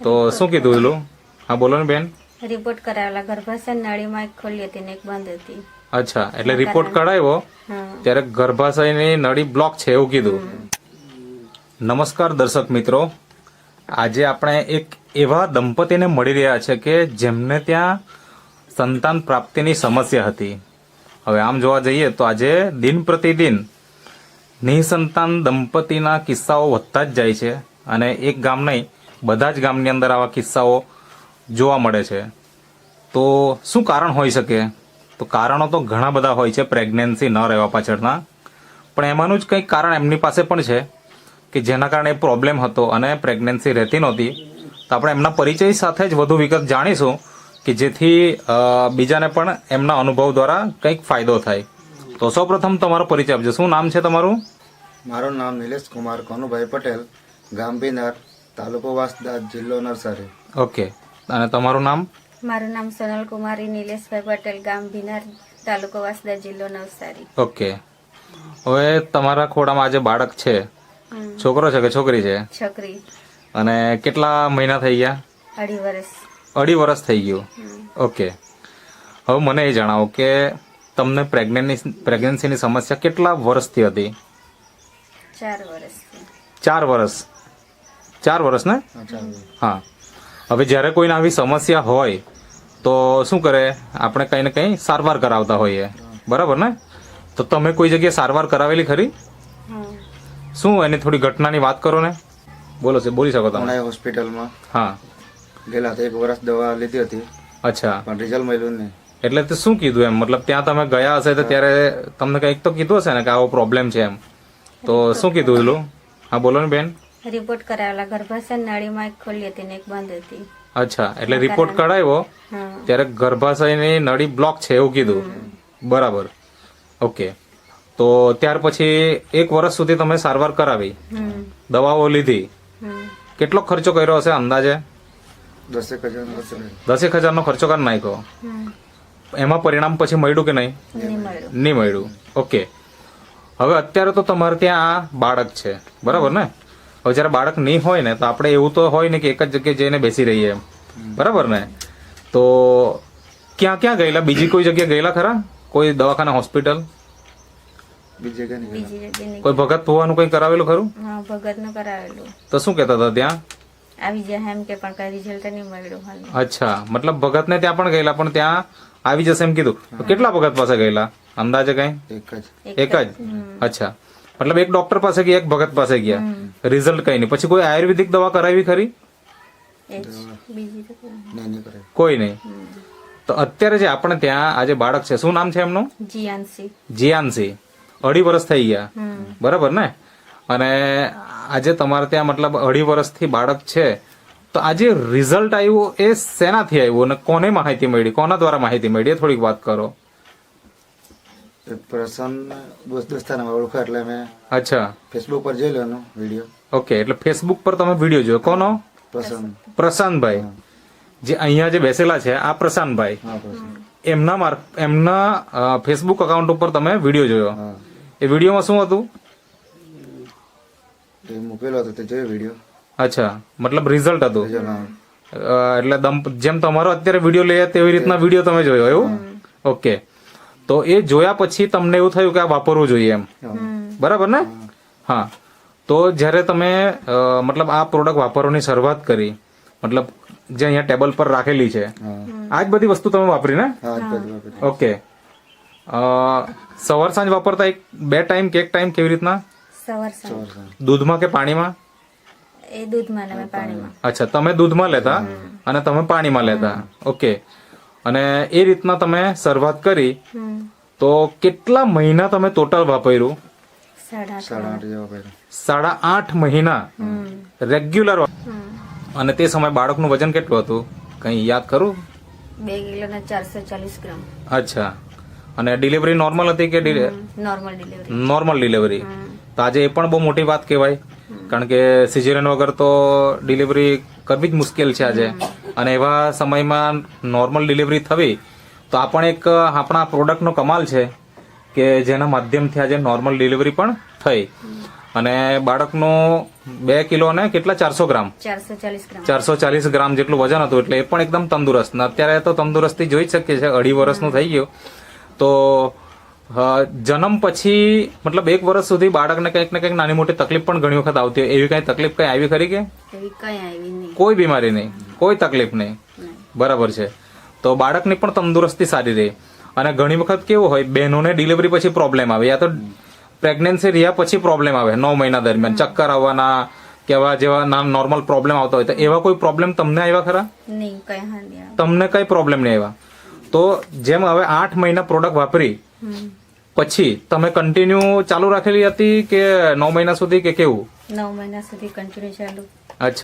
તો શું કીધું એલું? હા બોલો ને બેન. રિપોર્ટ કરાવેલા ગર્ભાશય નળીમાં એક ખોલી હતી ને એક બંધ હતી. અચ્છા, એટલે રિપોર્ટ કઢાવ્યો હા. ત્યારે ગર્ભાશયની નળી બ્લોક છે એવું કીધું. નમસ્કાર દર્શક મિત્રો, આજે આપણે એક એવા દંપતીને મળી રહ્યા છે કે જેમને ત્યાં સંતાન પ્રાપ્તિની સમસ્યા હતી. હવે આમ જોવા જઈએ તો આજે દિન પ્રતિદિન નિસંતાન દંપતીના કિસ્સાઓ વધતા જ જાય છે અને એક ગામ નહીં, બધા જ ગામની અંદર આવા કિસ્સાઓ જોવા મળે છે. તો શું કારણ હોઈ શકે? તો કારણો તો ઘણા બધા હોય છે પ્રેગ્નન્સી ન રહેવા પાછળના, પણ એમાંનું જ કંઈક કારણ એમની પાસે પણ છે કે જેના કારણે પ્રોબ્લેમ હતો અને પ્રેગ્નન્સી રહેતી નહોતી. તો આપણે એમના પરિચય સાથે જ વધુ વિગત જાણીશું કે જેથી બીજાને પણ એમના અનુભવ દ્વારા કંઈક ફાયદો થાય. તો સૌપ્રથમ તમારો પરિચય આપજો. શું નામ છે તમારું? મારું નામ નિલેશ કુમાર કનુભાઈ પટેલ, ગામ બિનાર, તાલુકો વાંસદા, જિલ્લો નવસારી. ઓકે, અને તમારું નામ? મારું નામ સોનલ કુમારી નિલેશભાઈ પટેલ, ગામ ભીનાર, તાલુકો વાંસદા, જિલ્લો નવસારી. ઓકે, હવે તમારા ખોડામાં આજે બાળક છે, છોકરો છે કે છોકરી છે? છોકરી. અને કેટલા મહિના થઈ ગયા? 2.5 વર્ષ. 2.5 વર્ષ થઈ ગયું. ઓકે, હવે મને એ જણાવો કે તમને પ્રેગ્નન્સીની સમસ્યા કેટલા વર્ષથી હતી? 4 વર્ષથી. 4 વર્ષ. 4 વર્ષ ને? અચ્છા. હા. હવે જ્યારે કોઈને આવી સમસ્યા હોય તો શું કરે? આપણે કંઈ ને કંઈ સારવાર કરાવતા હોઈએ, બરાબર ને? તો તમે કોઈ જગ્યાએ સારવાર કરાવેલી ખરી? હા. શું એની થોડી ઘટનાની વાત કરો ને. બોલી શકો તમે. ઉનાઈ હોસ્પિટલમાં હા. ગયેલા હતા, 1 વર્ષ દવા લીધી હતી અચ્છા, પણ રિઝલ્ટ મળ્યું નહીં. એટલે તે શું કીધું એમ? મતલબ ત્યાં તમે ગયા હશે તો ત્યારે તમને કંઈક તો કીધું હશે ને કે આવો પ્રોબ્લેમ છે એમ. તો શું કીધું એલું? હા બોલો ને બેન. રિપોર્ટ કરાવેલા ગર્ભાશય નળીમાં એક ખોલી હતી ને એક બંધ હતી. અચ્છા, એટલે રિપોર્ટ કઢાવ્યો હા. ત્યારે ગર્ભાશયની નળી બ્લોક છે એવું કીધું, બરાબર. ઓકે, તો ત્યાર પછી 1 વર્ષ સુધી તમે સારવાર કરાવી, દવાઓ લીધી, કેટલો ખર્ચો કર્યો હશે અંદાજે? 10,000 ખર્ચો. 10,000 નો ખર્ચો કરી નાખ્યો. એમાં પરિણામ પછી મળ્યું કે નહીં? નહીં મળ્યું. નહીં મળ્યું. ઓકે, હવે અત્યારે તો તમારે ત્યાં આ બાળક છે, બરાબર ને? હવે જયારે બાળક નહીં હોય ને તો આપણે એવું તો હોય ને કે એક જ જગ્યાએ જઈને બેસી રહીએ એમ, બરાબર ને? તો ક્યાં ક્યાં ગયેલા? બીજી કોઈ જગ્યાએ ગયેલા ખરા? કોઈ દવાખાના, હોસ્પિટલ, બીજી જગ્યાએ નહીં બીજી જગ્યાએ નહીં. કોઈ ભગત હોવાનું કંઈ કરાવેલું ખરું? હા, ભગતનું કરાવેલું. તો શું કહેતા હતા ત્યાં? આવી જાય એમ કે પણ કઈ રિઝલ્ટ નહીં મળ્યું હાલમાં. અચ્છા, મતલબ ભગતને ત્યાં પણ ગયેલા પણ ત્યાં આવી જશે એમ કીધું. તો કેટલા ભગત પાસે ગયેલા અંદાજે કઈ? એક જ. એક જ? અચ્છા, મતલબ એક ડોક્ટર પાસે ગયા, એક ભગત પાસે ગયા, રિઝલ્ટ કઈ નહીં. પછી કોઈ આયુર્વેદિક દવા કરાવી ખરી? એ જ. બીજી તો કોઈ નહીં. નહીં કરે. કોઈ નહીં. તો અત્યારે જે આપણે ત્યાં આજે બાળક છે, શું નામ છે એમનું? જીયાનસી. જીયાનસી. 2.5 વર્ષ થઈ ગયા, બરાબર ને? અને આજે તમારે ત્યાં મતલબ 2.5 વર્ષથી બાળક છે, તો આજે રિઝલ્ટ આવ્યું એ શેનાથી આવ્યું અને કોને માહિતી મળી, કોના દ્વારા માહિતી મળી, એ થોડીક વાત કરો. એક પ્રસન્ન દોસ્તાને ઓળખો એટલે મેં અચ્છા, ફેસબુક પર જોઈ લેવાનો વિડીયો. ઓકે, એટલે ફેસબુક પર તમે વિડીયો જોયો. કોનો? પ્રસન્ન. પ્રશાંતભાઈ. જે અહીંયા જે બેસેલા છે આ પ્રશાંતભાઈ, હા, પ્રસન્ન. એમના ફેસબુક અકાઉન્ટ ઉપર તમે વિડીયો જોયો. હા, એ વિડીયોમાં શું હતું? એ મૂકેલો હતો તે જોયો વિડીયો. અચ્છા, મતલબ રિઝલ્ટ હતું. રિઝલ્ટ, હા. એટલે જેમ તમારો અત્યારે વિડીયો લઈએ તેવી રીતના વિડીયો તમે જોયો એવું? ઓકે, તો એ જોયા પછી તમને એવું થયું કે આ વાપરવું જોઈએ એમ, બરાબર ને? હા. તો જ્યારે તમે મતલબ આ પ્રોડક્ટ વાપરવાની શરૂઆત કરી, મતલબ જે અહીંયા ટેબલ પર રાખેલી છે, હા, આ જ બધી વસ્તુ તમે વાપરી ને? હા, જ બધું વાપર્યું. ઓકે, સવાર સાંજ વાપરતા? 2 ટાઈમ કે 1 ટાઈમ? કેવી રીતના? સવાર સાંજ. સવાર સાંજ. દૂધમાં કે પાણીમાં? એ દૂધમાં ને અમે પાણીમાં. અચ્છા, તમે દૂધમાં લેતા અને તમે પાણીમાં લેતા. ઓકે, અને એ રીતના તમે શરૂઆત કરી. તો કેટલા મહિના તમે ટોટલ વાપર્યું? 8.5. 8.5 જેવા વાપર્યું. 8.5 મહિના રેગ્યુલર. અને તે સમયે બાળકનું વજન કેટલું હતું? કઈ યાદ કરું? 2 કિલો ને 440 ગ્રામ. અચ્છા, અને ડિલિવરી નોર્મલ હતી કે? Normal delivery. Normal delivery. તો આજે એ પણ બહુ મોટી વાત કહેવાય, કારણ કે સિઝેરિયન વગર તો ડિલિવરી કરવી જ મુશ્કેલ છે આજે. અને એવા સમયમાં નોર્મલ ડિલિવરી થવી તો આ પણ એક આપણા પ્રોડક્ટનો કમાલ છે કે જેના માધ્યમથી આજે નોર્મલ ડિલિવરી પણ થઈ. અને બાળકનું 2 કિલો ને કેટલા 400 ગ્રામ 440 ગ્રામ 440 ગ્રામ જેટલું વજન હતું, એટલે એ પણ એકદમ તંદુરસ્ત. ને અત્યારે તો તંદુરસ્તી જોઈ જ શકીએ છીએ, 2.5 વર્ષનું થઈ ગયું. તો જન્મ પછી મતલબ 1 વર્ષ સુધી બાળકને કંઈક ને કંઈક નાની મોટી તકલીફ પણ ઘણી વખત આવતી હોય. એવી કઈ તકલીફ કઈ આવી ખરી કે એવી કઈ આવી નહીં. કોઈ બીમારી નહીં, કોઈ તકલીફ નહીં? નહીં. બરાબર છે. તો બાળકની પણ તંદુરસ્તી સારી રહે. અને ઘણી વખત કેવું હોય, બહેનોને ડિલિવરી પછી પ્રોબ્લેમ આવે, યા તો પ્રેગ્નન્સી રહ્યા પછી પ્રોબ્લેમ આવે 9 મહિના દરમિયાન, ચક્કર આવવાના કે આવા જેવા નોર્મલ પ્રોબ્લેમ આવતા હોય. તો એવા કોઈ પ્રોબ્લેમ તમને આવ્યા ખરા? નહીં, કઈ હાનિ આવે. તમને કઈ પ્રોબ્લેમ નહીં આવ્યા? તો જેમ હવે 8 મહિના પ્રોડક્ટ વાપરી પછી તમે કન્ટિન્યુ ચાલુ રાખેલી હતી કે 9 મહિના સુધી કે કેવું? 9 મહિના સુધી કન્ટિન્યુ ચાલુ. અચ્છા.